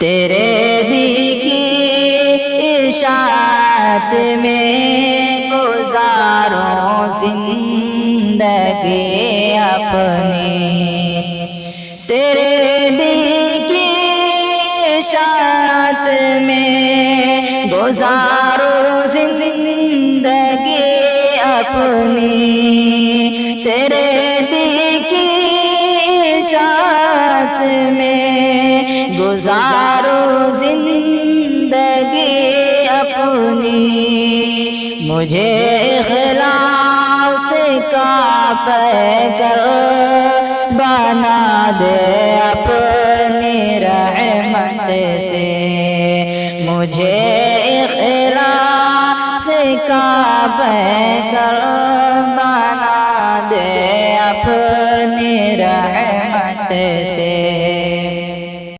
तेरे दी की इशाअत में गुजारो जिंदगी अपनी। तेरे दी की इशाअत में गुजारो जिंदगी अपनी। तेरे दी की इशाअत में गुजारो जिंदगी अपनी। मुझे इखलास का पैकर बना दे अपनी रहमत से। मुझे इखलास का पैकर बना दे अपनी रहमत से।